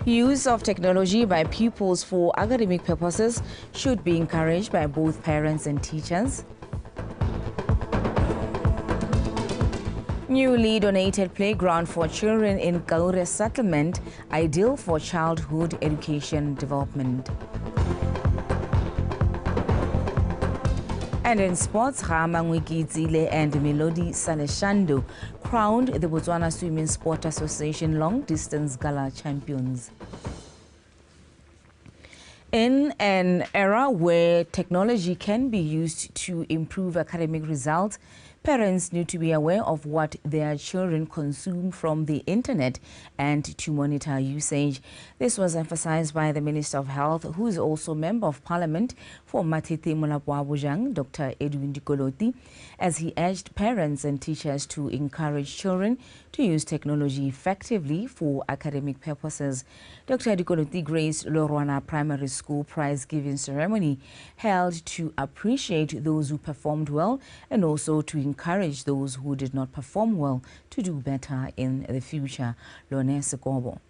Use of technology by pupils for academic purposes should be encouraged by both parents and teachers. Newly donated playground for children in Kaure settlement, ideal for childhood education development. And in sports, Ramangwiki Zile and Melody Saleshando crowned the Botswana Swimming Sport Association Long Distance Gala champions. In an era where technology can be used to improve academic results, parents need to be aware of what their children consume from the internet and to monitor usage. This was emphasized by the Minister of Health, who is also Member of Parliament for Matete Molapwa-Bojang, Dr. Edwin Dikoloti, as he urged parents and teachers to encourage children to use technology effectively for academic purposes. Dr. Dikoloti graced Lorwana Primary School prize-giving ceremony held to appreciate those who performed well and also to encourage those who did not perform well to do better in the future. Lone Sekobo.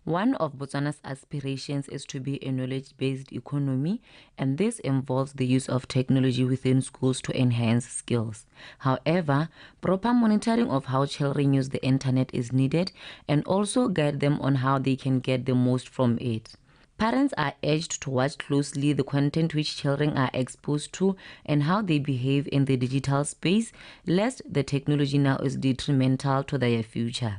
One of Botswana's aspirations is to be a knowledge-based economy, and this involves the use of technology within schools to enhance skills. However, proper monitoring of how children use the internet is needed and also guide them on how they can get the most from it. Parents are urged to watch closely the content which children are exposed to and how they behave in the digital space, lest the technology now is detrimental to their future.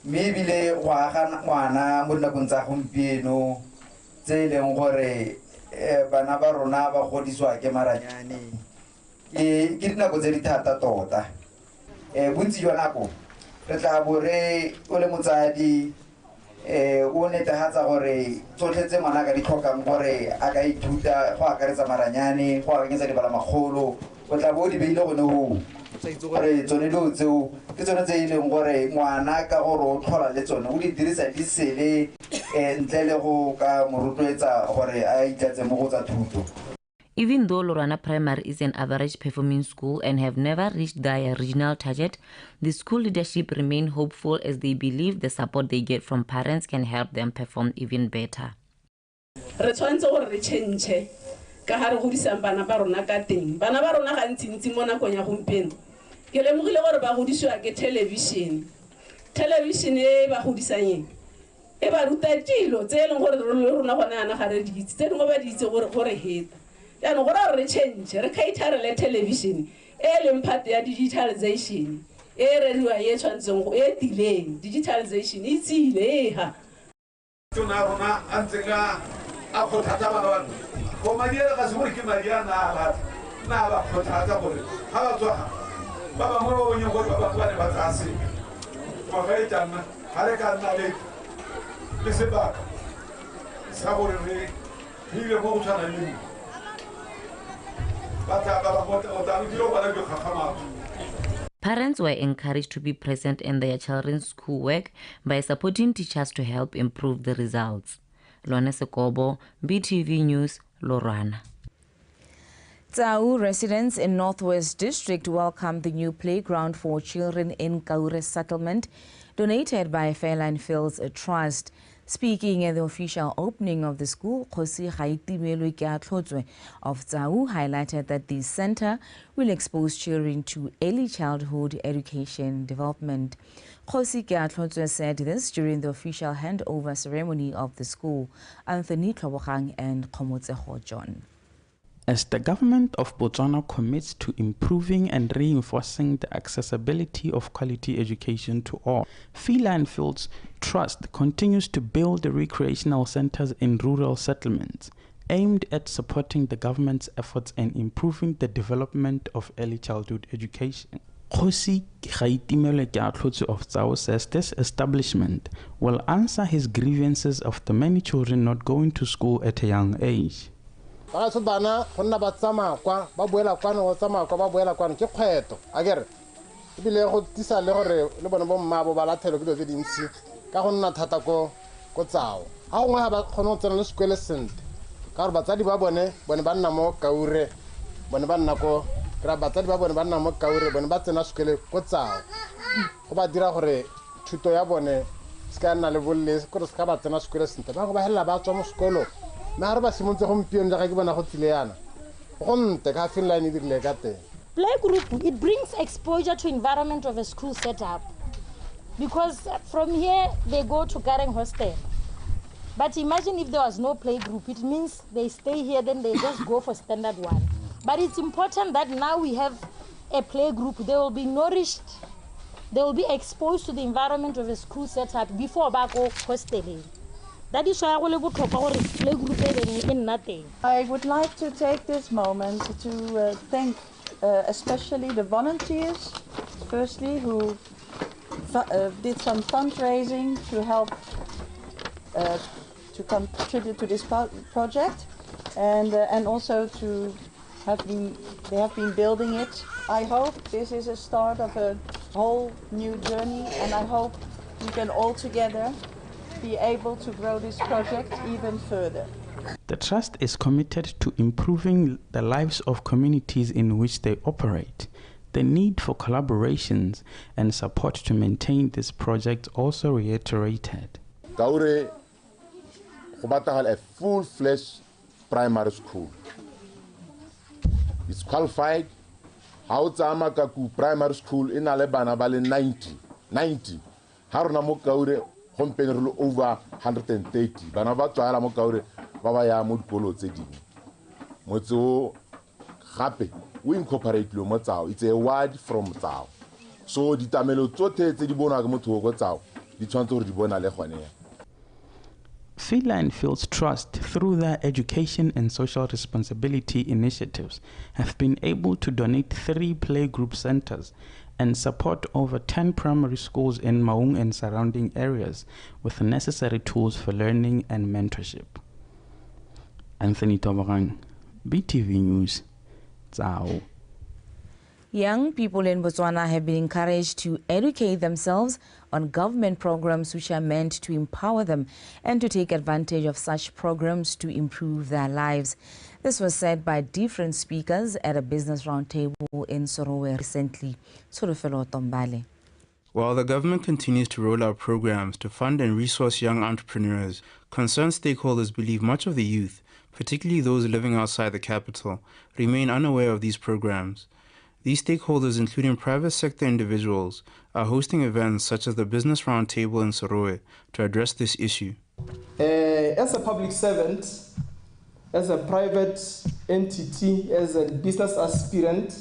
Maybe le wana monna kunza gompieno tse leng gore bana ba rona ba godiswa ke maranyane ke dinako tse di thata tota bontsi jwa nako re tla bore o le motsadi o netehatsa gore tsotlhe tse ngwana ka di tlhokang gore a ka ithuta go akaretsa maranyane go akanyetsa dibala magolo o tla bo di beile gone ho gore tsone do tseo ke tsone tse ileng gore ngwana ka gore o tlhola le tsone o di dirisa di sele ntle le go ka morotloetsa gore a itlatse mo go tsa thuto. Even though Lorwana Primary is an average performing school and have never reached their regional target, the school leadership remain hopeful as they believe the support they get from parents can help them perform even better. Re tshwantse gore re change ka hare go disang bana ba rona ka teng. Bana ba rona ga ntsi mo nakong ya gompieno. Ke lemogile gore ba godiswa ke television. Television e ba godisang e ba ruta dilo tse leng gore rona gona ana ga re di itse tse dingwe ba di itse gore heta. Ya no gore re change re cater le television e leng part ya digitalization e re riwa ye tshwantseng go e delay digitalization it's ile ha tona rona antsenga a khothatsa bana go madiela ka se gore ke madiana na ba khothatsa gore ha ba tswa ba ba mo bo nyego ba ba ne ba tsase go ga itana ha re ka nna le sebaka sa gore re ile go tshwana le Parents were encouraged to be present in their children's schoolwork by supporting teachers to help improve the results. Lone Sekobo, BTV News, Lorwana. Tsau residents in Northwest District welcomed the new playground for children in Kaure settlement, donated by Fairline Fields Trust. Speaking at the official opening of the school, Khosi Gaitimelwe Keatlhotswe of Tsau highlighted that the center will expose children to early childhood education development. Khosi Keatlhotswe said this during the official handover ceremony of the school. Anthony Tlhobogang and Khomotseho John. As the government of Botswana commits to improving and reinforcing the accessibility of quality education to all, Feline Fields Trust continues to build the recreational centers in rural settlements, aimed at supporting the government's efforts and improving the development of early childhood education. Khosi Gaitimelwe Keatlhotswe of Tsau says this establishment will answer his grievances of the many children not going to school at a young age. Bana gonna ba tsama kwa ba boela kwa no tsama kwa ba boela kwa ke kgweto agere e bile go tisa le gore le bona bo mmabo ba lathelo ke tse dintsi ka go nna thata ko Tsao ha gongwe ha ba kgona go tsena le sekole sente ka gore batsadi ba bone ba nna mo Kaure bone ba nna ko ra batsadi ba bone ba nna mo kaure bone ba tsena sekole go tsao go ba dira gore thuto ya bone ska nna le bolle gore ska ba tsena sekole sentle ba go ba hela ba tswa mo sekolo mme ga re ba simontse gompieno jaaka ke bona go tsile yana go nte ka finline e dirile ka teng. Playgroup, it brings exposure to environment of a school setup. Because from here, they go to Gareng Hostel. But imagine if there was no playgroup, it means they stay here, then they just go for standard 1. But it's important that now we have a playgroup. They will be nourished, they will be exposed to the environment of a school setup before they go hostel. That is why I will playgroup in nothing. I would like to take this moment to thank especially the volunteers, firstly, who did some fundraising to help to contribute to this project, and also to they have been building it. I hope this is a start of a whole new journey, and I hope we can all together be able to grow this project even further. The Trust is committed to improving the lives of communities in which they operate. The need for collaborations and support to maintain this project also reiterated. Kaure go batagala a full-fledged primary school. It's qualified. How tsama ka ku primary school in ale bana ba le 90. Ha rona mo Kaure gompieno over 130. Bana ba tswala mo Kaure ba ba ya mo dikolo tse dingwe. Motso gape we incorporate lo mo tsao. It's a word from tsao. So ditamelo tsotlhe tse di bonwa ke motho go tsao di tshwanetse gore di bona le gone. Feline Fields Trust, through their education and social responsibility initiatives, have been able to donate 3 playgroup centers and support over 10 primary schools in Maung and surrounding areas with the necessary tools for learning and mentorship. Anthony Tobarang, BTV News, Tsao. Young people in Botswana have been encouraged to educate themselves on government programs which are meant to empower them and to take advantage of such programs to improve their lives. This was said by different speakers at a business roundtable in Sorowe recently. Sorofelo Tombale. While the government continues to roll out programs to fund and resource young entrepreneurs, concerned stakeholders believe much of the youth, particularly those living outside the capital, remain unaware of these programs. These stakeholders, including private sector individuals, are hosting events such as the Business Roundtable in Sorowe to address this issue. As a public servant, as a private entity, as a business aspirant,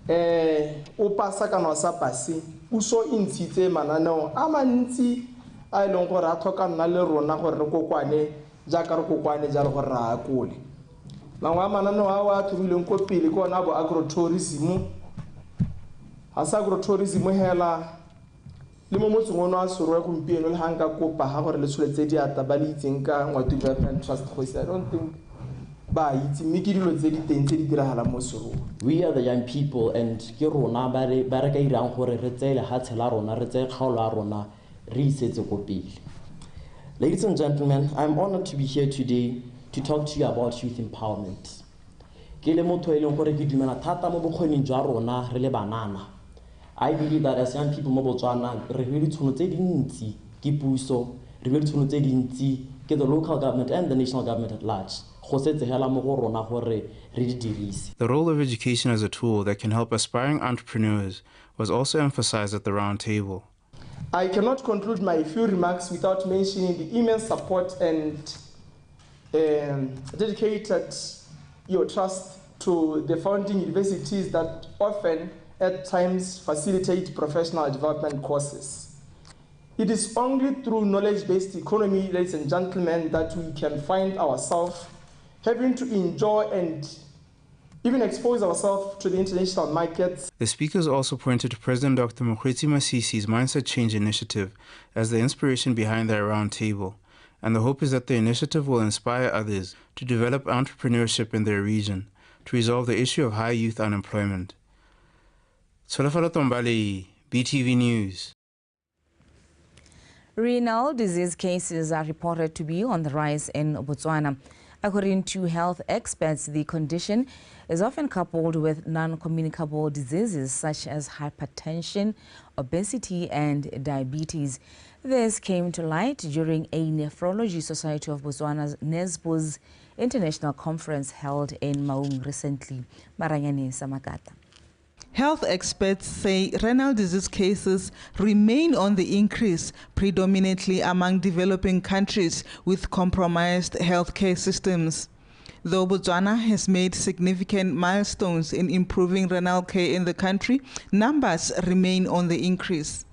o pasa ka no sa pase puso intshitse mananeo a mantsi a ileng gore a tlhoka nna le rona gore re kokwane jaaka re kokwane jalo gore ra akole mangwe a mananeo a wa thomileng ko pele ke ona bo agrotourism ha sa agrotourism hela le mo motseng ono a Sorowe gompieno le hanga kopa ha gore le tshweletse diata ba le itseng ka Ngwatu Development Trust go I don't think we are the young people, and ke rona ba re ka irang gore re tsele ha tshela rona re tse kgaolo a rona re isetse go pele. Ladies and gentlemen, I'm honored to be here today to talk to you about youth empowerment. Ke le motho e leng gore ke dumela thata mo bokgoning jwa rona re le banana. I believe that as young people mo Botswana re le ditšhono tse dintsi ke puso, re le ditšhono tse dintsi ke the local government and the national government at large. The role of education as a tool that can help aspiring entrepreneurs was also emphasized at the round table. I cannot conclude my few remarks without mentioning the immense support and dedicated your trust to the founding universities that often at times facilitate professional development courses. It is only through knowledge-based economy, ladies and gentlemen, that we can find ourselves having to enjoy and even expose ourselves to the international markets. The speakers also pointed to President Dr. Mokgweetsi Masisi's Mindset Change Initiative as the inspiration behind their roundtable, and the hope is that the initiative will inspire others to develop entrepreneurship in their region to resolve the issue of high youth unemployment. Solofalo Tombale, BTV News. Renal disease cases are reported to be on the rise in Botswana. According to health experts, the condition is often coupled with non-communicable diseases such as hypertension, obesity, and diabetes. This came to light during a Nephrology Society of Botswana's NESBO's International Conference held in Maung recently. Maranyane Samakata. Health experts say renal disease cases remain on the increase, predominantly among developing countries with compromised healthcare systems. Though Botswana has made significant milestones in improving renal care in the country, numbers remain on the increase.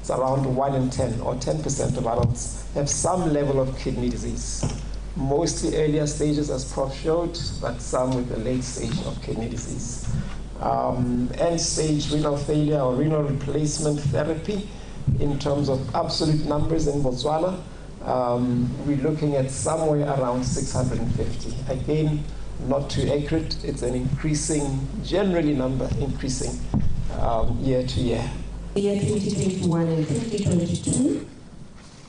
It's around 1 in 10 or 10% of adults have some level of kidney disease. Mostly earlier stages, as Prof showed, but some with the late stage of kidney disease. End-stage renal failure or renal replacement therapy, in terms of absolute numbers in Botswana, we're looking at somewhere around 650. Again, not too accurate. It's an increasing, generally number increasing year to year. Year 2021 and 2022,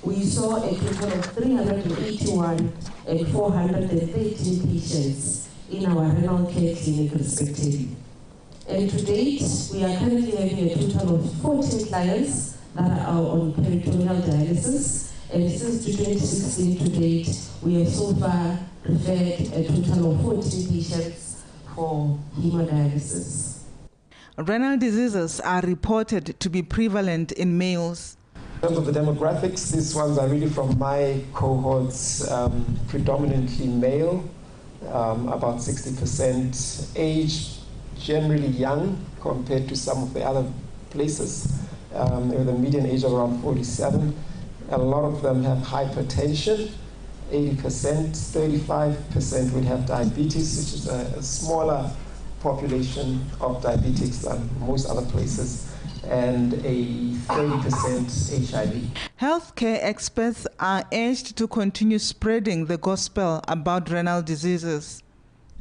we saw a total of 381 and 413 patients in our renal care clinic respectively. And to date, we are currently having a total of 14 clients that are on peritoneal dialysis. And since 2016 to date, we have so far referred a total of 14 patients for hemodialysis. Renal diseases are reported to be prevalent in males. In terms of the demographics, these ones are really from my cohorts, predominantly male, about 60%, age generally young compared to some of the other places, with a median age of around 47. A lot of them have hypertension, 80%, 35% will have diabetes, which is a smaller population of diabetics than most other places, and a 30% HIV. Healthcare experts are urged to continue spreading the gospel about renal diseases.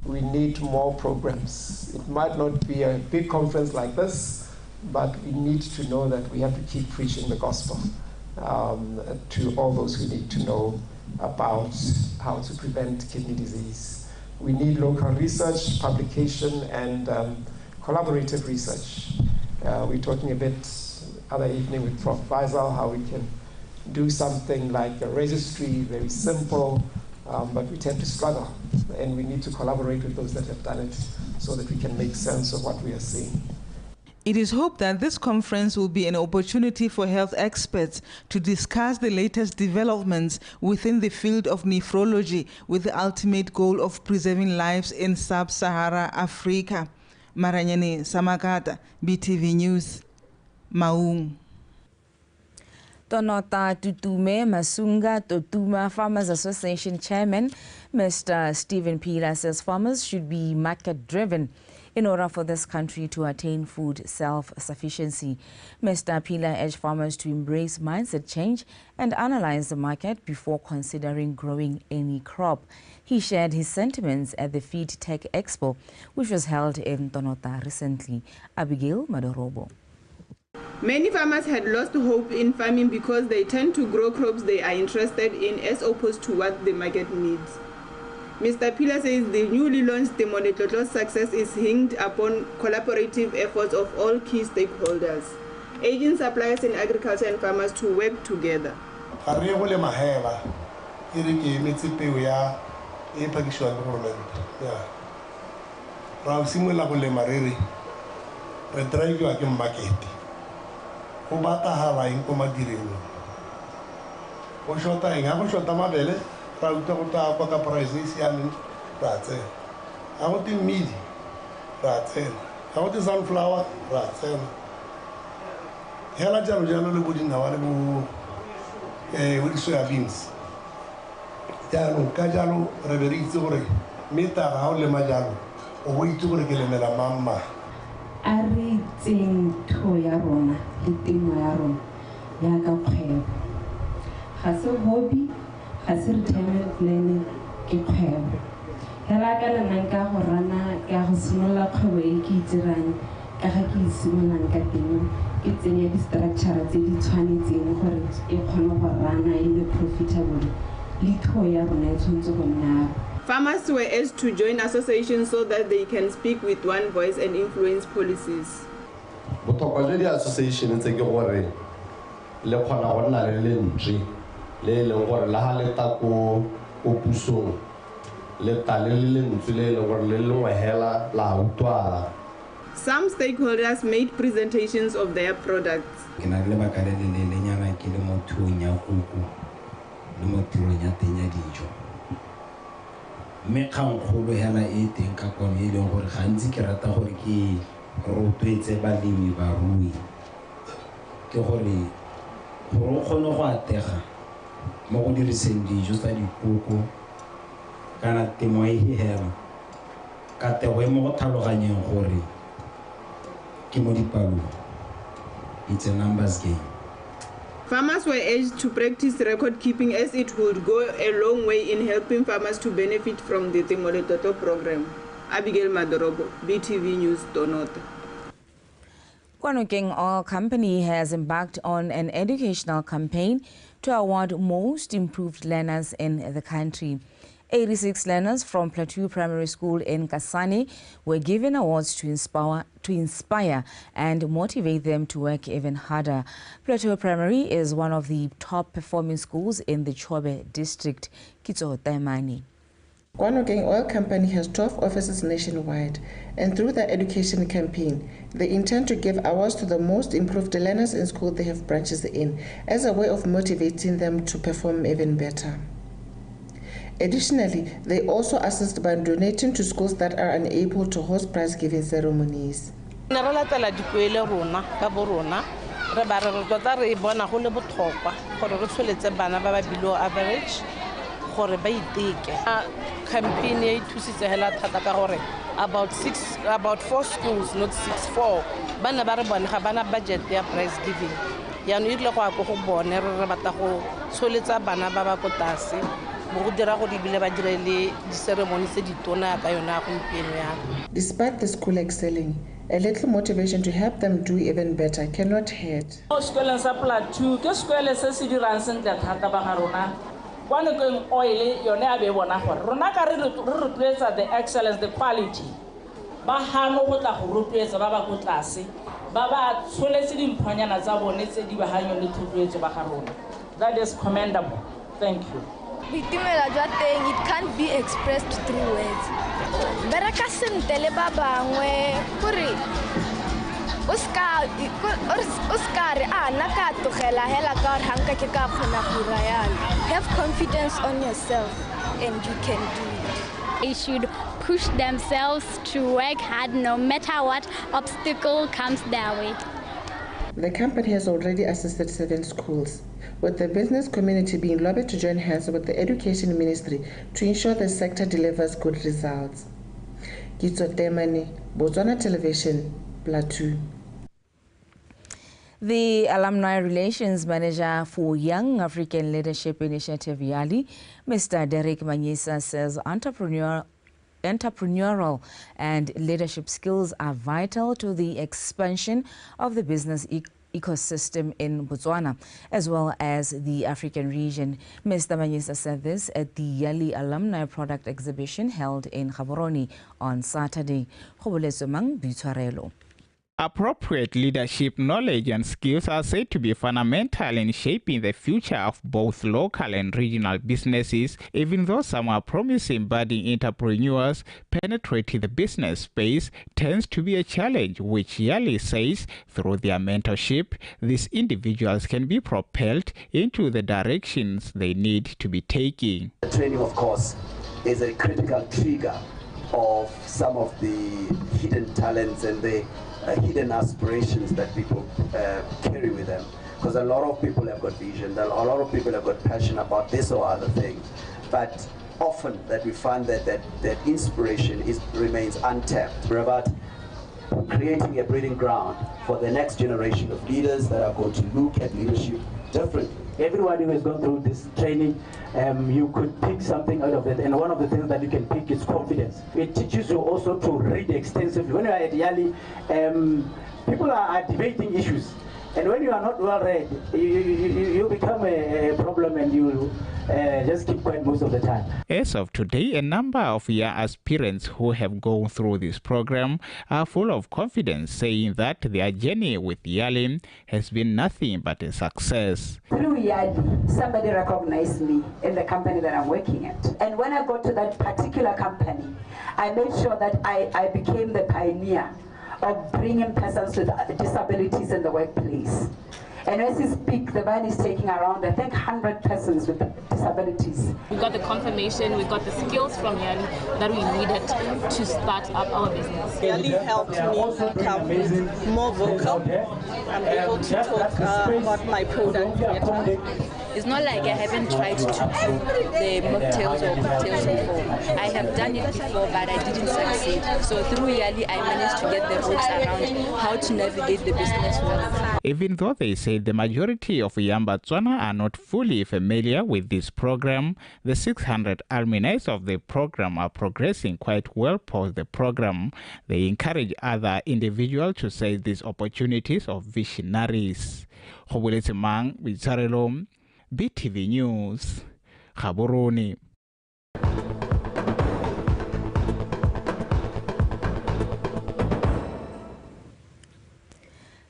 We need more programs. It might not be a big conference like this, but we need to know that we have to keep preaching the gospel to all those who need to know about how to prevent kidney disease. We need local research, publication, and collaborative research. We're talking a bit other evening with Prof. Faisal how we can do something like a registry, very simple, but we tend to struggle, and we need to collaborate with those that have done it so that we can make sense of what we are seeing. It is hoped that this conference will be an opportunity for health experts to discuss the latest developments within the field of nephrology with the ultimate goal of preserving lives in sub-Sahara Africa. Maranyane Samakata, BTV News, Maung. Tonota Tutume Masunga Totuma Farmers Association Chairman, Mr. Stephen Pila, says farmers should be market-driven in order for this country to attain food self-sufficiency. Mr. Pila urged farmers to embrace mindset change and analyze the market before considering growing any crop. He shared his sentiments at the Feed Tech Expo, which was held in Tonota recently. Abigail Madorobo. Many farmers had lost hope in farming because they tend to grow crops they are interested in as opposed to what the market needs. Mr. Pila says the newly launched the Monetlotlo's success is hinged upon collaborative efforts of all key stakeholders, agents, suppliers in agriculture and farmers to work together. Sunflower, with soybeans. Jalo, Kajalo, Reverizore, Meta, Haule Majalo, or wait to Regelemela Mamma. Ari ting toyarona, liting mayaron, yaga prep. Has a hobby, has a retirement planning, keep prep. Helagala Nanka Horana, Garosnola Kaway, Kitiran, Kahaki Simonanka Dino, it's in a structure, the 20 in Horage, a Konovarana in the profitable Litoya Renations of Nab. Farmers were asked to join associations so that they can speak with one voice and influence policies. Botlhokwa jwa di-association tse ke gore le kgona go nna le lentswe le e leng gore le ga le ta ko pusong le ta le lentswe le e leng gore le lengwe hela la utlwala. Some stakeholders made presentations of their products. Ke na le baka le le nyana ke le mo thuong ya kuku le mo tirong ya teng ya dijo. Mme kgangkgolo hela e teng ka kwano e leng gore gantsi ke rata gore ke rotloetse balemi barui ke gore o kgone go atega mo go diriseng dijo tsa dikoko kana temo e hela ka tego e mo go tlhaloganyeng gore ke mo dipalong. It's a numbers game. Farmers were urged to practice record keeping as it would go a long way in helping farmers to benefit from the Temoletoto program. Abigail Madorobo, BTV News, Donota. Kwanokeng Oil Company has embarked on an educational campaign to award most improved learners in the country. 86 learners from Plateau Primary School in Kasane were given awards to inspire and motivate them to work even harder. Plateau Primary is one of the top performing schools in the Chobe district. Kitso Taimani. Kwanokeng Oil Company has 12 offices nationwide, and through their education campaign, they intend to give awards to the most improved learners in school they have branches in, as a way of motivating them to perform even better. Additionally, they also assist by donating to schools that are unable to host prize-giving ceremonies. About 4 schools, not 6, 4. Bana ba re bone ga bana budget ya prize giving. Ya no ile go a go bone re batla go tsholetsa bana ba ba ko tase mo go dira go dibile ba direle di ceremony tse di tona ka yona gompieno ya. Despite the school excelling, a little motivation to help them do even better cannot hurt. Sekolong sa Plateau ke sekole se se dirang sentle thata ba ga rona. Kwanokeng Oil yone a be bona gore rona ka re rotloetsa the excellence, the quality. Ba hano go tla go rotloetsa ba ba go tlase ba ba tsholetse dimphanyana tsa bone tse di ba hanyo le thotloetso ba ga rona. That is commendable. Thank you. Boitumelo jwa teng, it can't be expressed through words. Bereka sentle le ba bangwe gore o ska re ana ka tlogela hela ka re hanka ke ka kgona go ra yalo. Have confidence on yourself and you can do it. They should push themselves to work hard no matter what obstacle comes their way. The company has already assisted 7 schools, with the business community being lobbied to join hands with the Education Ministry to ensure the sector delivers good results. Kitso Temani, Botswana Television, Plateau. The Alumni Relations Manager for Young African Leadership Initiative, YALI, Mr. Derek Manyisa, says entrepreneurial and leadership skills are vital to the expansion of the business ecosystem in Botswana, as well as the African region. Mr. Manyisa said this at the YALI Alumni Product Exhibition held in Gaborone on Saturday. Appropriate leadership knowledge and skills are said to be fundamental in shaping the future of both local and regional businesses, even though some are promising budding entrepreneurs. Penetrating the business space tends to be a challenge, which YALI says through their mentorship, these individuals can be propelled into the directions they need to be taking. The training, of course, is a critical trigger of some of the hidden talents and the hidden aspirations that people carry with them, because a lot of people have got vision, a lot of people have got passion about this or other thing, but often that we find that inspiration remains untapped. We're about creating a breeding ground for the next generation of leaders that are going to look at leadership differently. Everyone who has gone through this training, you could pick something out of it, and one of the things that you can pick is confidence. It teaches you also to read extensively. When you are at YALI, people are debating issues, And when you are not well read, you become a problem, and you just keep quiet most of the time. As of today, a number of young aspirants who have gone through this program are full of confidence, saying that their journey with Yali has been nothing but a success. Through Yali, somebody recognized me in the company that I'm working at. And when I got to that particular company, I made sure that I became the pioneer of bringing persons with disabilities in the workplace. And as we speak, the van is taking around, I think, 100 persons with disabilities. We got the confirmation, we got the skills from Yali that we needed to start up our business. Yali helped me become more vocal. I'm able to talk about my product better. It's not like I haven't tried to do the mocktails or cocktails before. I have done it before, but I didn't succeed. So through Yali, I managed to get the ropes around how to navigate the business well. Even though they say the majority of young Botswana are not fully familiar with this program, the 600 alumni of the program are progressing quite well post the program. They encourage other individuals to seize these opportunities of visionaries. BTV News, Gaborone.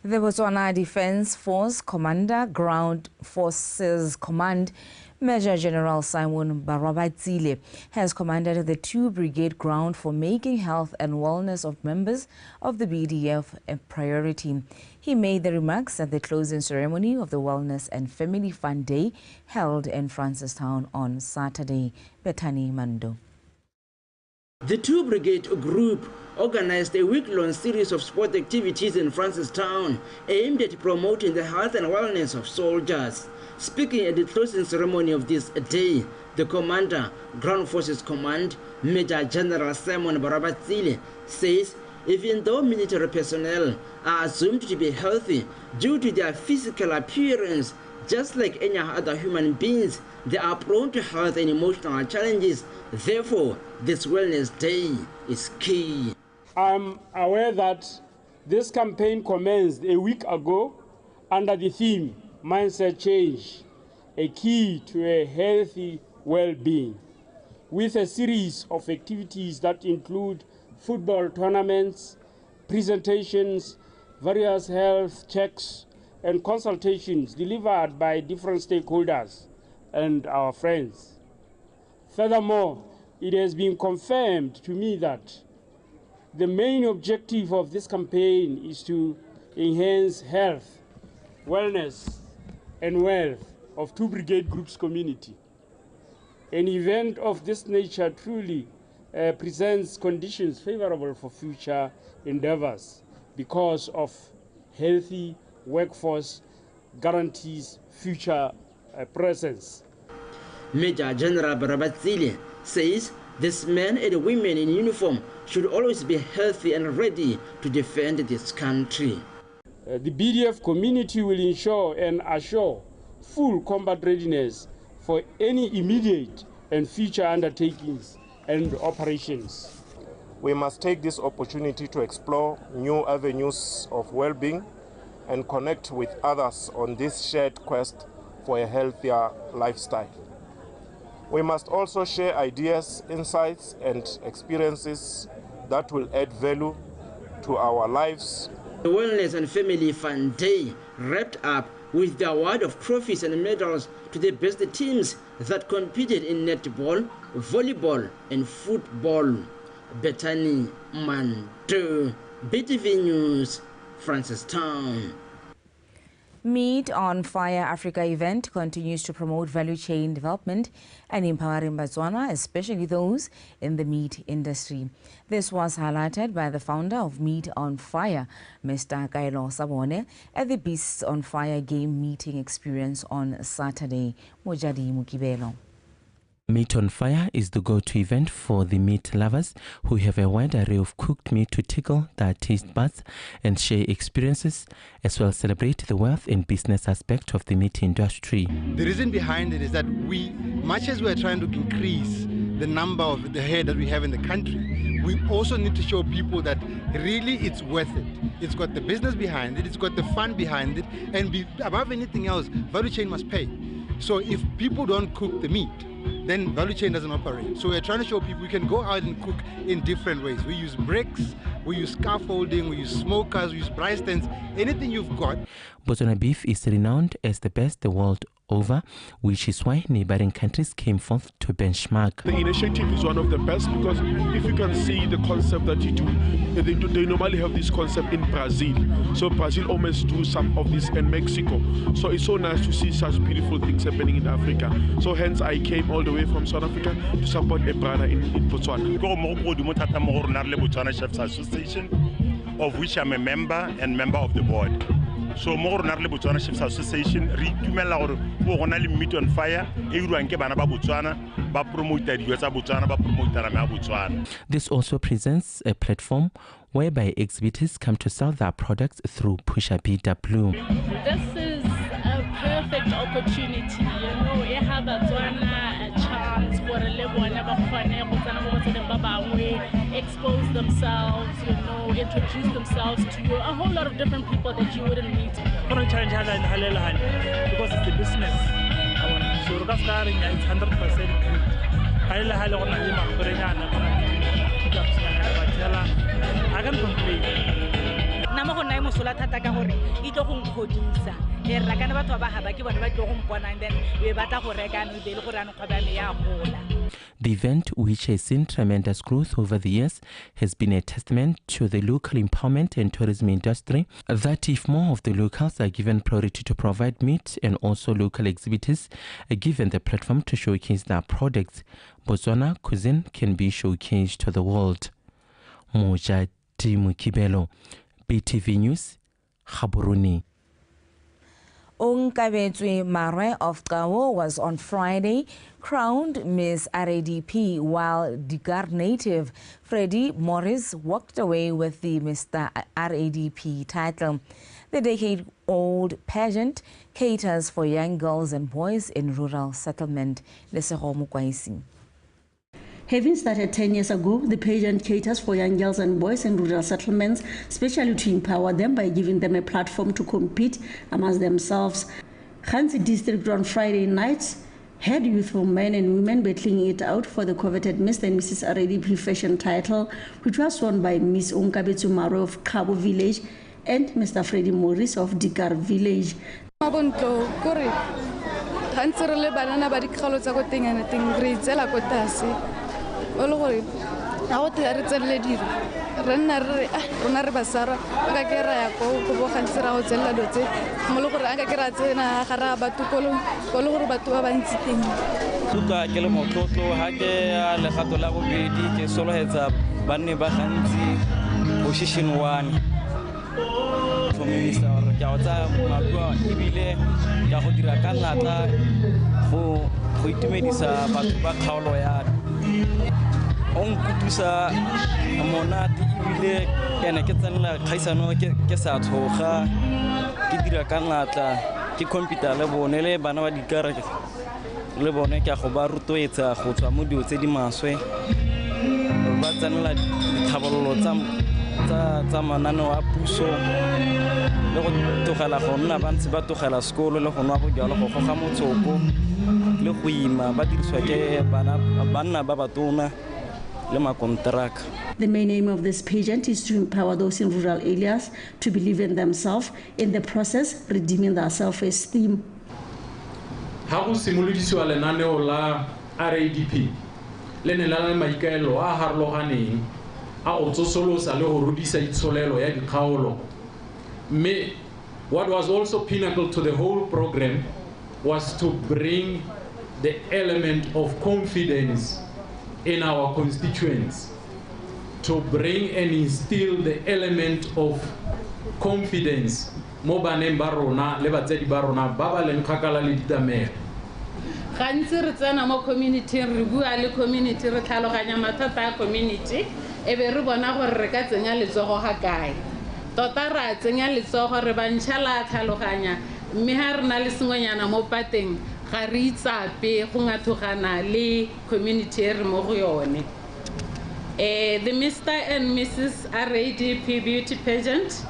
The Botswana Defence Force Commander, Ground Forces Command, Major General Simon Barabatsile, has commanded the 2 Brigade Ground for making health and wellness of members of the BDF a priority. He made the remarks at the closing ceremony of the Wellness and Family Fund Day held in Francistown on Saturday. Bethany Mando. The 2 Brigade Group organized a week-long series of sport activities in Francistown aimed at promoting the health and wellness of soldiers. Speaking at the closing ceremony of this day, the Commander, Ground Forces Command, Major General Simon Barabatsile, says even though military personnel are assumed to be healthy due to their physical appearance, just like any other human beings, they are prone to health and emotional challenges. Therefore, this Wellness Day is key. I'm aware that this campaign commenced a week ago under the theme Mindset Change, a key to a healthy well-being, with a series of activities that include football tournaments, presentations, various health checks, and consultations delivered by different stakeholders and our friends. Furthermore, it has been confirmed to me that the main objective of this campaign is to enhance health, wellness, and wealth of 2 Brigade Groups community. An event of this nature truly presents conditions favorable for future endeavors because of healthy workforce guarantees future presence. Major General Barabatsile says this men and women in uniform should always be healthy and ready to defend this country. The BDF community will ensure and assure full combat readiness for any immediate and future undertakings and operations. We must take this opportunity to explore new avenues of well-being and connect with others on this shared quest for a healthier lifestyle. We must also share ideas, insights, and experiences that will add value to our lives. The Wellness and Family Fund Day wrapped up with the award of trophies and medals to the best teams that competed in netball, volleyball, and football. Bethany Mando, BTV News, Francistown. Meat on Fire Africa event continues to promote value chain development and empowering Botswana, especially those in the meat industry. This was highlighted by the founder of Meat on Fire, Mr. Kaelo Sabone, at the Beasts on Fire game meeting experience on Saturday. Mojadi Mukibelo. Meat on Fire is the go-to event for the meat lovers who have a wide array of cooked meat to tickle their taste buds and share experiences, as well as celebrate the wealth and business aspect of the meat industry. The reason behind it is that much as we are trying to increase the number of the herd that we have in the country, we also need to show people that really it's worth it. It's got the business behind it, it's got the fun behind it, and above anything else, value chain must pay. So if people don't cook the meat, then value chain doesn't operate. So we're trying to show people we can go out and cook in different ways. We use bricks, we use scaffolding, we use smokers, we use braai stands, anything you've got. Botswana beef is renowned as the best the world over, which is why neighboring countries came forth to benchmark. The initiative is one of the best because if you can see the concept that you do, they normally have this concept in Brazil. So Brazil almost do some of this in Mexico. So it's so nice to see such beautiful things happening in Africa. So hence I came all the way from South Africa to support a brother in Botswana. Botswana Chefs Association, of which I'm a member and member of the board. So more than the Botswana Chefs Association, Meat on Fire, This also presents a platform whereby exhibitors come to sell their products through Pusha BW. This is a perfect opportunity, you know, you have a chance for a little expose themselves, you know, introduce themselves to a whole lot of different people that you wouldn't meet. Because it's the business. So it's 100% I can complain. The event, which has seen tremendous growth over the years, has been a testament to the local empowerment and tourism industry, that if more of the locals are given priority to provide meat and also local exhibitors are given the platform to showcase their products, Botswana cuisine can be showcased to the world. Mojadi Mukibelo, BTV News, Gaborone. Onkabetswe Mare of Kawo was on Friday crowned Miss RADP, while Dikar native Freddie Morris walked away with the Mr. RADP title. The decade-old pageant caters for young girls and boys in rural settlement. Having started 10 years ago, the pageant caters for young girls and boys in rural settlements, especially to empower them by giving them a platform to compete amongst themselves. Khansi District on Friday nights had youthful men and women battling it out for the coveted Mr. and Mrs. RADP fashion title, which was won by Miss Onkabetswe Mare of Cabo Village and Mr. Freddie Morris of Dikar Village. On kutusa monate ibile kana ke tsanela khaisano ke sa tshoga ke dira ka natla ke computer le bone le bana ba dikara le bone ke go ba rutoetsa go tswa mo dio tse di maswe ba tsanela dithabololo tsa manano a puso le go togela go nna ba ntse ba togela sekolo le go nwa go jalo go goga motsoko le go ima ba diriswa ke bana ba batona. The main aim of this pageant is to empower those in rural areas to believe in themselves, in the process redeeming their self-esteem. Ha go simolodisiwa lenaneo la RADP le ne la le maikaelo a harologaneng a go tsosolosa le go rudisa itsholelo ya dikgaolo. Mme what was also pinnacle to the whole program was to bring the element of confidence in our constituents, to bring and instill the element of confidence mo baneng ba rona le batsadi ba rona ba ba leng kgakala le ditamelo. gantsi re tsena mo community re bua le community re tlhaloganya mathata a community e be re bona gore re ka tsenya letsogo ga kae tota ra tsenya letsogo re bantšha la tlhaloganya mme ha re na le sengwenyana mo pateng ga re itsape go ngathogana le community e re mo go yone. The Mr. and Mrs. RADP beauty pageant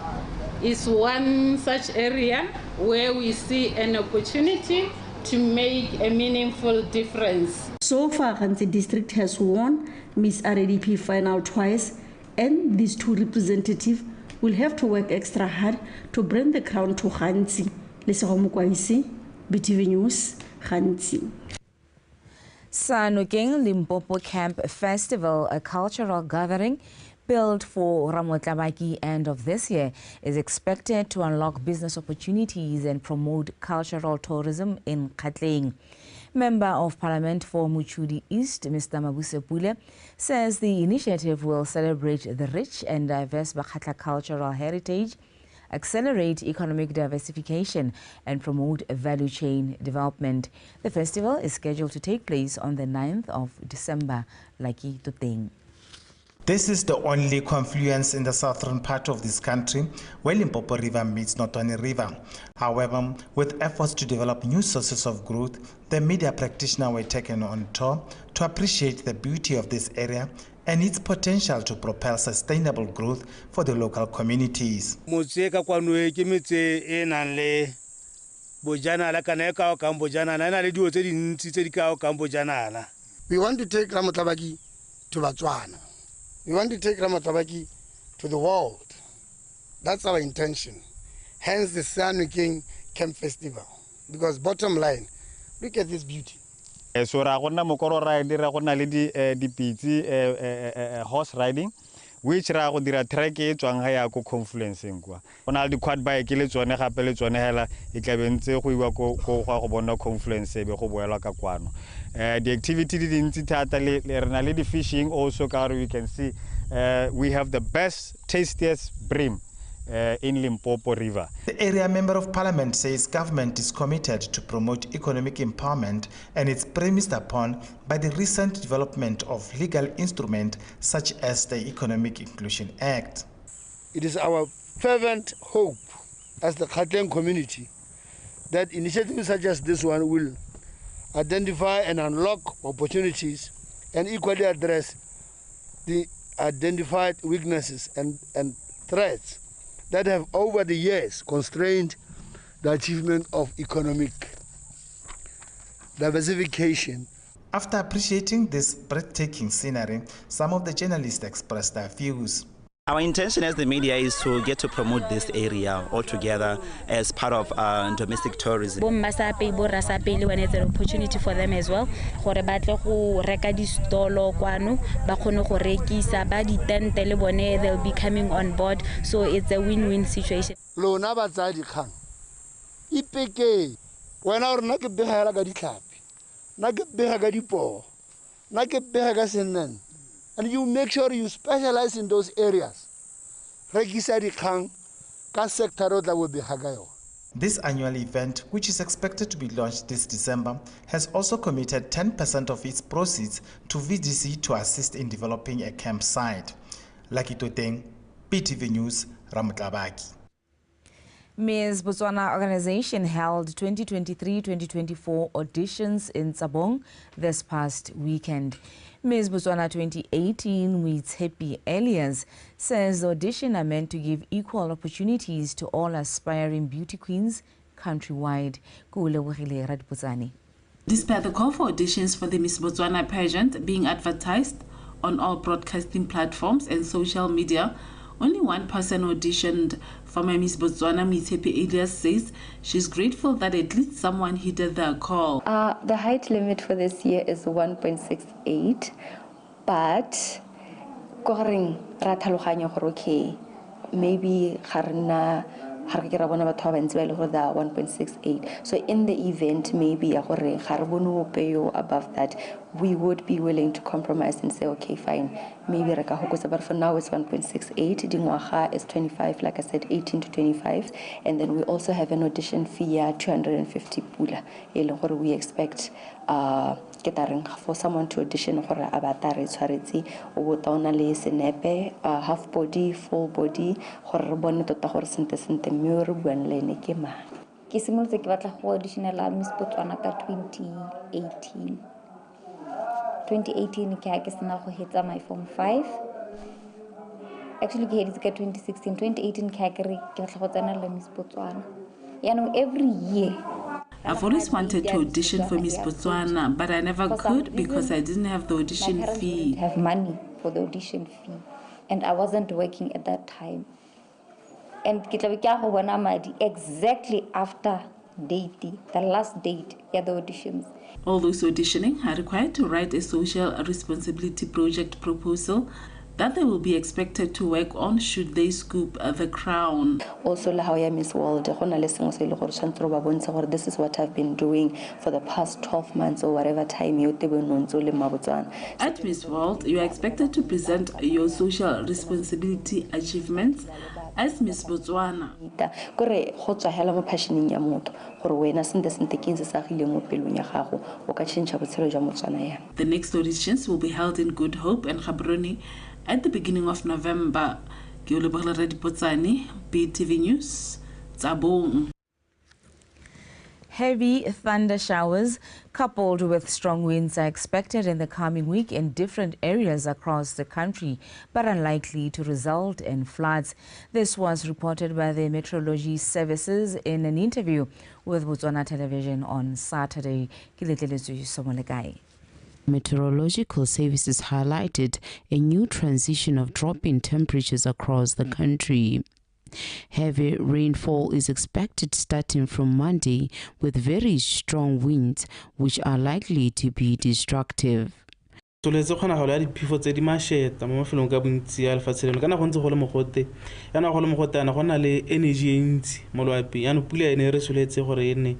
is one such area where we see an opportunity to make a meaningful difference. So far, Khansi District has won Miss RADP final twice, and these two representatives will have to work extra hard to bring the crown to Khansi. Lesego Mokwaisi, BTV News, Khansi. Sanokeng Limpopo Camp Festival, a cultural gathering built for Ramotlabaki end of this year, is expected to unlock business opportunities and promote cultural tourism in Gauteng. Member of Parliament for Muchudi East, Mr. Mabuse Pule, says the initiative will celebrate the rich and diverse Bakatla cultural heritage, accelerate economic diversification, and promote value chain development. The festival is scheduled to take place on the 9th of December, Laki Toteng. This is the only confluence in the southern part of this country where Limpopo River meets Notwane River. However, with efforts to develop new sources of growth, the media practitioners were taken on tour to appreciate the beauty of this area and its potential to propel sustainable growth for the local communities. We want to take Ramotlabaki to Botswana. We want to take Ramotlabaki to the world. That's our intention. Hence the Sanokeng Camp Festival. Because bottom line, look at this beauty. So ragona mokoro ride ragona le di pitsi horse riding which ra go dira track e tswang ha ya go confluencing kwa ona di quad bike le tsone gape le tsone hela e tlabentse go iwa go go bona confluence be go boela ka kwano the activity di dintsi thata le rena le di fishing also ka we can see we have the best tastiest bream in Limpopo River. The area member of parliament says government is committed to promote economic empowerment, and it's premised upon by the recent development of legal instruments such as the Economic Inclusion Act. It is our fervent hope as the Gauteng community that initiatives such as this one will identify and unlock opportunities and equally address the identified weaknesses and threats that have over the years constrained the achievement of economic diversification. After appreciating this breathtaking scenery, some of the journalists expressed their views. Our intention as the media is to get to promote this area altogether as part of domestic tourism. It's an opportunity for them as well. They'll be coming on board, so it's a win-win situation. And you make sure you specialize in those areas. This annual event, which is expected to be launched this December, has also committed 10% of its proceeds to VDC to assist in developing a campsite. Laki Toteng, BTV News, Ramotlabaki. Miss Botswana organization held 2023-2024 auditions in Tsabong this past weekend. Miss Botswana 2018 meets Happy Elias says the audition are meant to give equal opportunities to all aspiring beauty queens countrywide. Despite the call for auditions for the Miss Botswana pageant being advertised on all broadcasting platforms and social media, only one person auditioned. Former Miss Botswana, Miss Happy Elias, says she's grateful that at least someone heeded their call. The height limit for this year is 1.68, but okay, maybe harna there are 1.68. So in the event maybe above that, we would be willing to compromise and say, okay, fine, maybe but for now it's 1.68. Dingwaha is 25, like I said, 18 to 25. And then we also have an audition fee, 250 pula. We expect for someone to audition for abatare tshwaretse o botona le senepe half body full body gore bone tota gore sente mme re buang le ene ke mang ke simolotse ke batla go auditionela Miss Botswana ka 2018 ke sena go hetsa my form 5 actually ke heditse ka 2016 2018 ke batla go tsena le Miss Botswana every year I've always wanted to audition for Miss Botswana, but I never could because I didn't have the audition fee. Didn't have money for the audition fee, and I wasn't working at that time. And exactly after the last date, the auditions. All those auditioning are required to write a social responsibility project proposal that they will be expected to work on should they scoop the crown. Also, Miss World, this is what I've been doing for the past 12 months or whatever time. At Miss World, you are expected to present your social responsibility achievements as Miss Botswana. The next auditions will be held in Good Hope and Gaborone at the beginning of November. BTV News, Tsabong. Heavy thunder showers coupled with strong winds are expected in the coming week in different areas across the country, but unlikely to result in floods. This was reported by the Meteorology Services in an interview with Botswana Television on Saturday. Meteorological Services highlighted a new transition of drop in temperatures across the country. Heavy rainfall is expected starting from Monday with very strong winds which are likely to be destructive. Toletse khona go la diphefo tse di masheta mo mafelong ka bontsi ya lefatshe leno kana go ntse go le mogote yana go le mogote ana gona le energy e ntsi mo loaping yana pula ene re soletse gore ene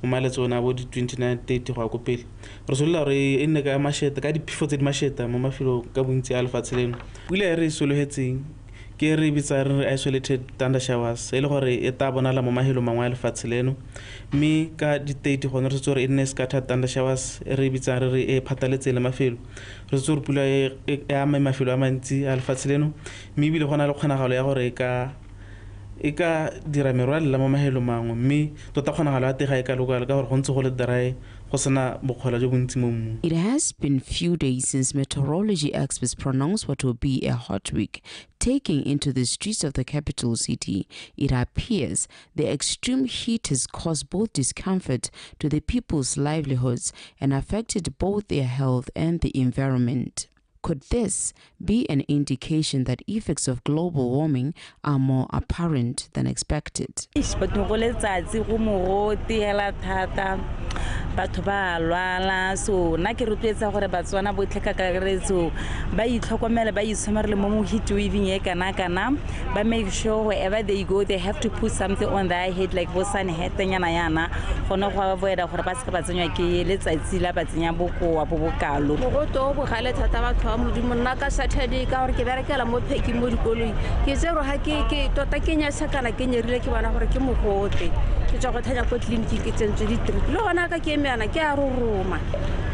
mo maletsona bo di 29-30 go a go pele re solela re ene ka masheta ka diphefo tse di masheta mo mafelong ka bontsi ya lefatshe leno pula e re solohetseng ke re bitsa re isolated thunder showers le gore e ta bonala mo mahelo mangwe a lefatshe leno mme ka di-30 gone re tsore e nne scattered thunder showers re bitsa re e phataletse le mafelo re tsore pula e ama mafelo a mantsi a lefatshe leno mme bile gona le kgonagalo ya gore e ka dira merwalela mo mahelo mangwe mme tota kgonagalo ya tega e ka lokala ka gore go ntse go le dry. It has been few days since meteorology experts pronounced what will be a hot week. Taking into the streets of the capital city, it appears the extreme heat has caused both discomfort to the people's livelihoods and affected both their health and the environment. Could this be an indication that effects of global warming are more apparent than expected? batho ba lwala so na ke rotloetsa gore Botswana botlhe ka karetso ba itlhokomela ba itshomare le mo heat waving e kana ba make sure wherever they go they have to put something on their head like bo sun hat nyana yana gona go avoid gore ba se ba tsenywa ke letsatsi la ba tsenya bokoa bo bokalo go to bo gale thata batho ba modimo nna ka Saturday ka gore ke berekela mo pheki mo dikoloi ke zero ha ke tota ke nya sakana ke nyerile ke bona gore ke mogote ke tswa go thanya ko clinic ke tsentse di trip le gona ka ke meana ke a roroma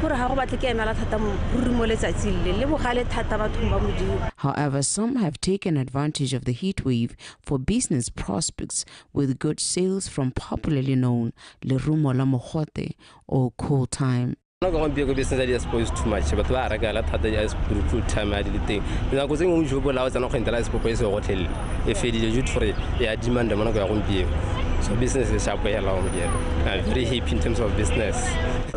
gore ha go batle ke emela thata mo mo letsatsi le bogale thata batho ba modimo. However, some have taken advantage of the heat wave for business prospects with good sales from popularly known lerumo la mogote or cool time. I'm not going to be business ideas exposed too much, but I got a good time. I did think. I was saying, you will allow an interest proposal hotel if it is good for a demand. I'm not going to be. So business is sharp way along here. I'm very hip in terms of business.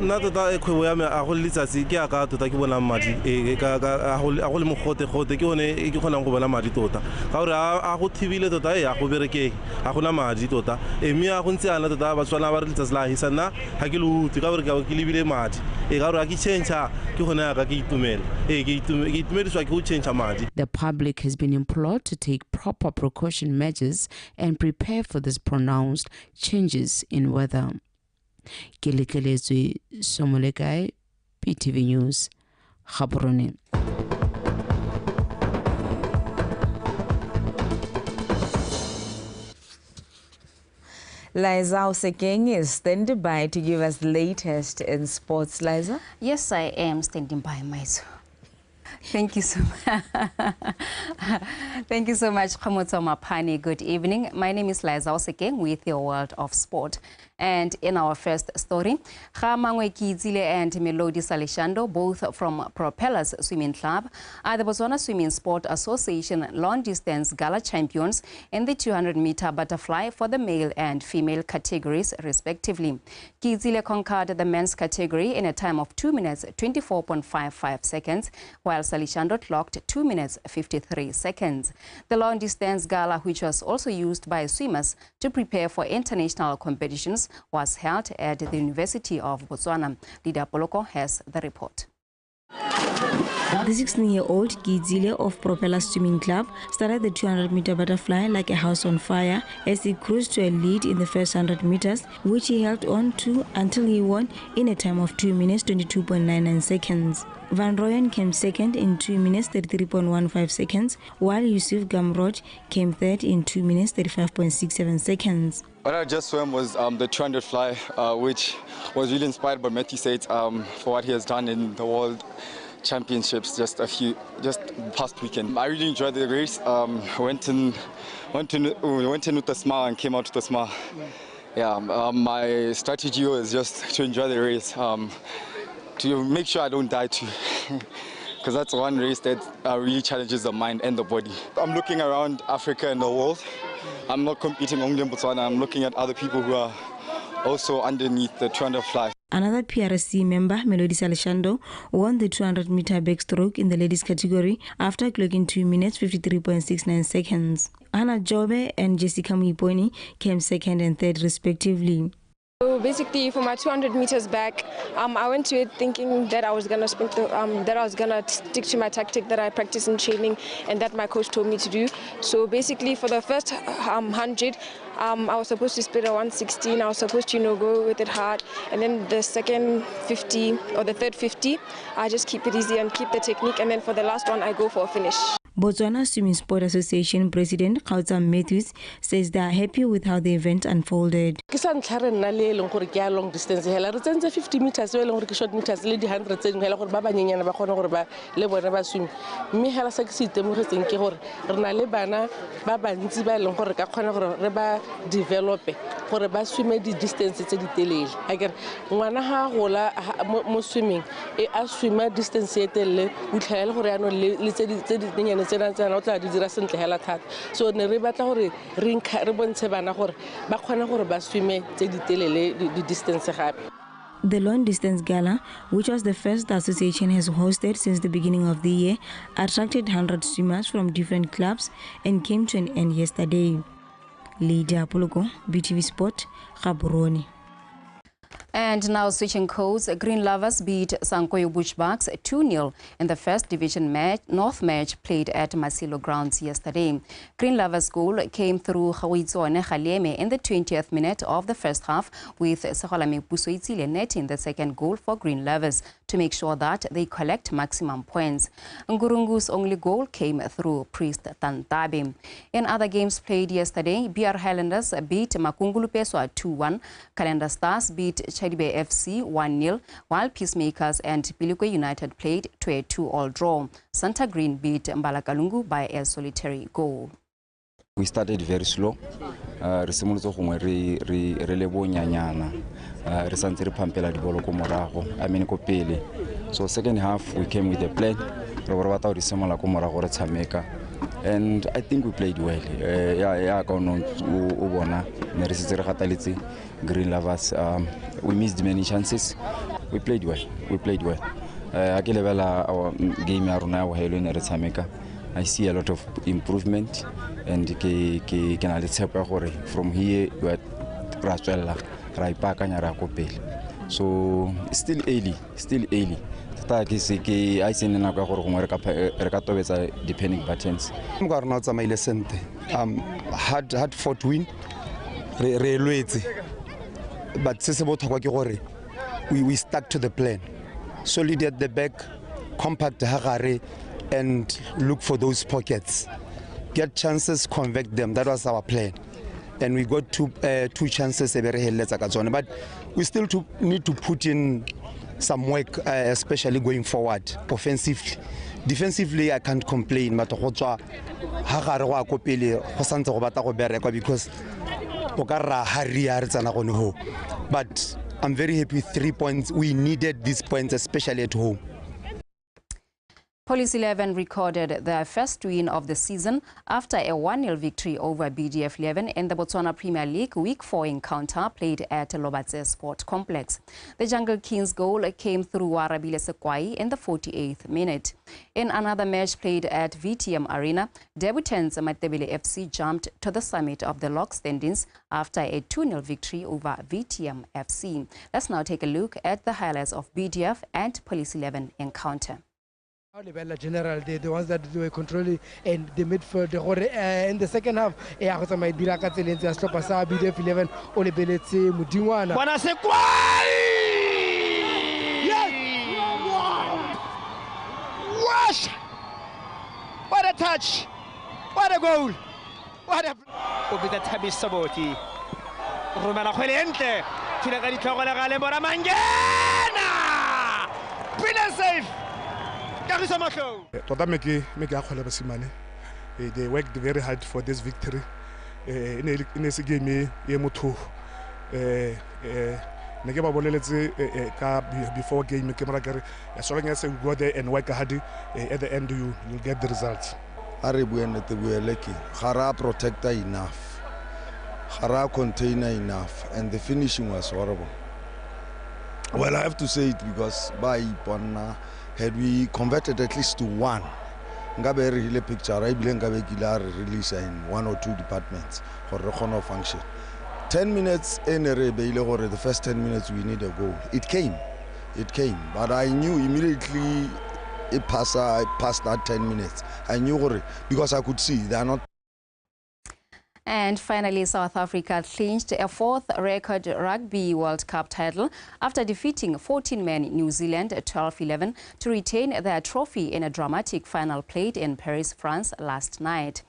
nna tota kgwebo ya me a go le letsatsi ke aka tota ke bonang madi a go le mogote-gote ke one ke kgonang go bona madi tota ka gore a go thibile tota a go berekeng a gona madi tota mme a go ntse ana tota Batswana ba re letsatsi la hisa nna ga ke le utse ka gore ke lebile madi ka gore a ke change ke gone aka ke itumela ke itumediswa ke go change madi. The public has been implored to take proper precaution measures and prepare for this pronounced changes in weather. Ke letleletswe Somolekai, PTV News, Gaborone. Liza Osekeng is standing by to give us the latest in sports. Liza? Yes, I am standing by, myself. Thank you so much. Thank you so much, Khamotso Mapani. Good evening. My name is Liza Osekeng with your World of Sport. And in our first story, Khamangwe Kizile and Melody Salishando, both from Propellers Swimming Club, are the Botswana Swimming Sport Association long-distance gala champions in the 200-meter butterfly for the male and female categories, respectively. Kizile conquered the men's category in a time of 2 minutes 24.55 seconds, while Salishando clocked 2 minutes 53 seconds. The long-distance gala, which was also used by swimmers to prepare for international competitions, was held at the University of Botswana. Lydia Poloko has the report. The 16-year-old Gizile of Propeller Swimming Club started the 200-meter butterfly like a house on fire as he cruised to a lead in the first 100 meters, which he held on to until he won in a time of 2 minutes 22.99 seconds. Van Rooyen came second in 2 minutes 33.15 seconds, while Yusuf Gamrot came third in 2 minutes 35.67 seconds. What I just swam was the 200 fly, which was really inspired by Matthew Sates for what he has done in the World Championships just past weekend. I really enjoyed the race. Went in with a smile and came out with a smile. Yeah, my strategy was just to enjoy the race, to make sure I don't die too. Because that's one race that really challenges the mind and the body. I'm looking around Africa and the world. I'm not competing only in Botswana. I'm looking at other people who are also underneath the 200 fly. Another PRC member, Melody Salishando, won the 200-meter backstroke in the ladies category after clocking 2 minutes 53.69 seconds. Anna Jobe and Jessica Muiponi came second and third respectively. So basically, for my 200 meters back, I went to it thinking that I was gonna stick to my tactic that I practice in training and that my coach told me to do. So basically, for the first 100, I was supposed to split a 116. I was supposed to, go with it hard. And then the second 50 or the third 50, I just keep it easy and keep the technique. And then for the last one, I go for a finish. Botswana Swimming Sport Association President Kgautsa Matthews says they are happy with how the event unfolded. Long distance, 50 meters, short meters, 100 develop gore ba swime di distance tse di telele a kere ngwana ha gola mo swimming a swima distance e telele o tlhaela gore ya no le tse di nyane tsena o tla di dira sentle hela thata so ne re batla gore re bontshe bana gore ba kgona gore ba swime tse di telele di distance gape. The Long Distance Gala, which was the first the association has hosted since the beginning of the year, attracted 100 swimmers from different clubs and came to an end yesterday. Lydia Poloko, BTV Sport, Gaborone. And now switching codes, Green Lovers beat Sankoyo Bushbucks 2-0 in the first division North match played at Masilo Grounds yesterday. Green Lovers' goal came through Khawitsone Khaleme in the 20th minute of the first half, with Sekholame Pusoitsile netting the second goal for Green Lovers to make sure that they collect maximum points. Ngurungu's only goal came through Priest Tantabe. In other games played yesterday, BR Highlanders beat Makungulu Peswa 2-1, Calendar Stars beat Chadibe FC 1-0, while Peacemakers and Pilikwe United played to a 2-all draw. Santa Green beat Mbalakalungu by a solitary goal. We started very slow. Re simolotse gongwe re le bonyanyana. Re santse re pampela di bolo ko morago, ko pele. So second half we came with a plan. Re bora batla go simola ko morago re tshameka and I think we played well. Green Lovers, we missed many chances. We played well. Our game I see a lot of improvement, and from here so still early. I see depending buttons. Hard fought win. But we stuck to the plan. Solid at the back, compact hagare, and look for those pockets. Get chances, convert them. That was our plan. And we got two chances, but we still need to put in some work, especially going forward, offensively. Defensively, I can't complain, but because but I'm very happy with 3 points. We needed these points, especially at home. Police 11 recorded their first win of the season after a 1-0 victory over BDF 11 in the Botswana Premier League Week 4 encounter played at Lobatse Sport Complex. The Jungle Kings goal came through Warabile Sekwai in the 48th minute. In another match played at VTM Arena, debutants Matebele FC jumped to the summit of the log standings after a 2-0 victory over VTM FC. Let's now take a look at the highlights of BDF and Police 11 encounter. General, the ones that were controlling and the midfield, in the second half, BDF 11 Olebeletse Mudingwana. Wash! What a touch! What a goal! What a Obita Tabi Saboti. Romana Khwelente. Tinagadi Tlogala Galembora Mangena! Brilliant save! They worked very hard for this victory. In this game, before game, as long as you go there and work hard, at the end you'll get the results. Hara protector enough, Hara container enough, and the finishing was horrible. Well, I have to say it because by Ponna, had we converted at least to one, Ngabe really picture, I believe Ngabe release in 1 or 2 departments for the function. 10 minutes in a the first 10 minutes we need a goal. It came, but I knew immediately it passed that 10 minutes. I knew because I could see they are not. And finally, South Africa clinched a 4th record Rugby World Cup title after defeating 14-man New Zealand 12-11 to retain their trophy in a dramatic final played in Paris, France last night.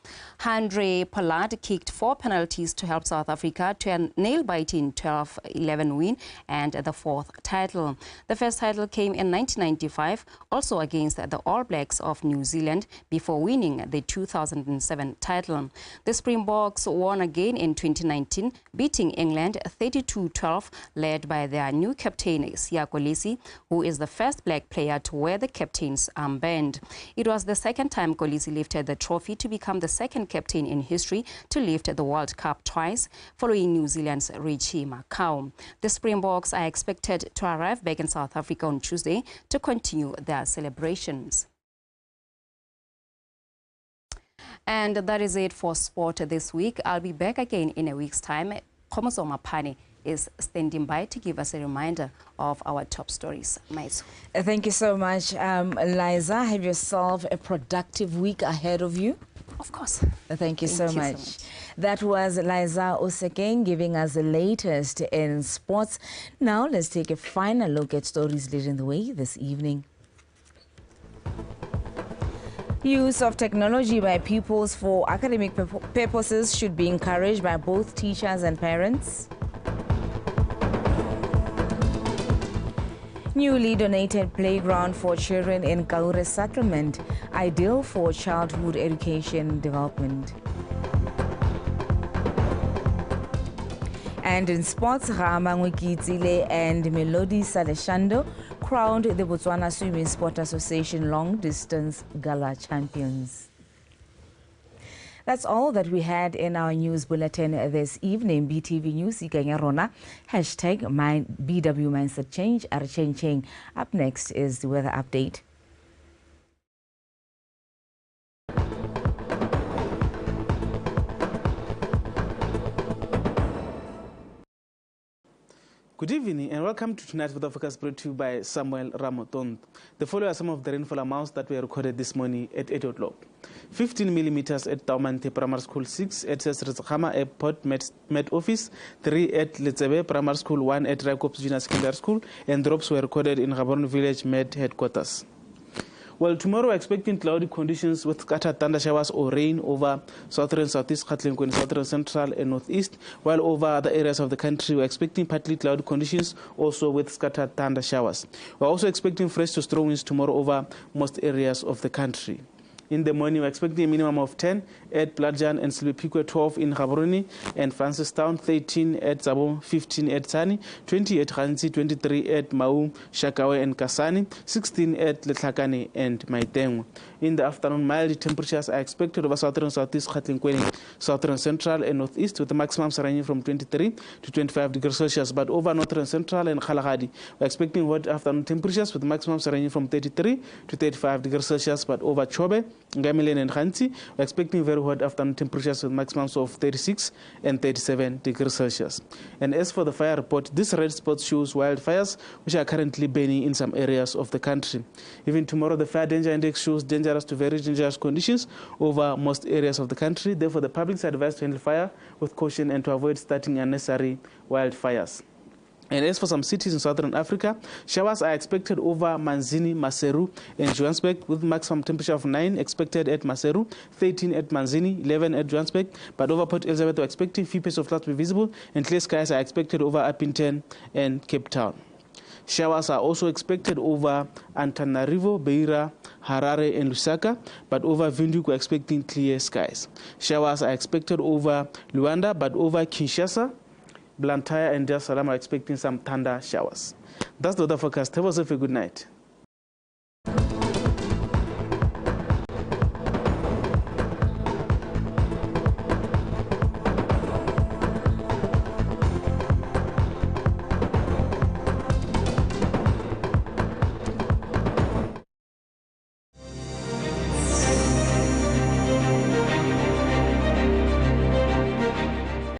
Andre Pollard kicked 4 penalties to help South Africa to a nail-biting 12-11 win and the 4th title. The first title came in 1995, also against the All Blacks of New Zealand, before winning the 2007 title. The Springboks won again in 2019, beating England 32-12, led by their new captain Siya Kolisi, who is the first black player to wear the captain's armband. It was the second time Kolisi lifted the trophy to become the second captain in history to lift the World Cup twice, following New Zealand's Richie Macau. The Springboks are expected to arrive back in South Africa on Tuesday to continue their celebrations. And that is it for sport this week. I'll be back again in a week's time. Khomoso Mapane is standing by to give us a reminder of our top stories. Maiso. Thank you so much, Liza. Have yourself a productive week ahead of you. Of course. Thank you so much. That was Liza Osekeng giving us the latest in sports. Now let's take a final look at stories leading the way this evening. Use of technology by pupils for academic purposes should be encouraged by both teachers and parents. Newly donated playground for children in Kaure settlement, ideal for childhood education development. And in sports, Ramangwe Kitzile and Melody Saleshando crowned the Botswana Swimming Sport Association Long Distance Gala champions. That's all that we had in our news bulletin this evening. BTV News, ikanya rona, #BW Mindset Change, Cheng. Up next is the weather update. Good evening and welcome to tonight's weather forecast brought to you by Samuel Ramotond. The following are some of the rainfall amounts that were recorded this morning at 8 o'clock. 15 millimeters at Taumante Primary School, 6 at Sesritzkhama Airport Met Office, 3 at Letsebe Primary School, 1 at Raikops Junior Secondary School, and drops were recorded in Gaborone Village Med Headquarters. Well, tomorrow we're expecting cloudy conditions with scattered thunder showers or rain over southern, southeast, Gauteng, southern, central, and northeast, while over other areas of the country we're expecting partly cloudy conditions also with scattered thunder showers. We're also expecting fresh to strong winds tomorrow over most areas of the country. In the morning, we're expecting a minimum of 10 at Bladjan and Silipikwe, 12 in Gaborone and Francistown, 13 at Zabo, 15 at Tsani, 20 at Hansi, 23 at Mau, Shakawe and Kasani, 16 at Letlhakane and Maitengwe. In the afternoon, mild temperatures are expected over southern, southeast, Gauteng, southern, central, and northeast, with the maximums ranging from 23 to 25 degrees Celsius. But over northern, central, and Kalahari, we're expecting hot afternoon temperatures with maximums ranging from 33 to 35 degrees Celsius. But over Chobe, Ngamilen and Khanti, we're expecting very hot afternoon temperatures with maximums of 36 and 37 degrees Celsius. And as for the fire report, this red spot shows wildfires which are currently burning in some areas of the country. Even tomorrow, the fire danger index shows dangerous to very dangerous conditions over most areas of the country. Therefore, the public is advised to handle fire with caution and to avoid starting unnecessary wildfires. And as for some cities in southern Africa, showers are expected over Manzini, Maseru, and Johannesburg, with maximum temperature of 9 expected at Maseru, 13 at Manzini, 11 at Johannesburg. But over Port Elizabeth, we're expecting few patches of clouds to be visible, and clear skies are expected over Upington and Cape Town. Showers are also expected over Antananarivo, Beira, Harare, and Lusaka, but over Windhoek, we're expecting clear skies. Showers are expected over Luanda, but over Kinshasa, Blantyre, and Dar es Salaam are expecting some thunder showers. That's the weather forecast. Have yourself a good night.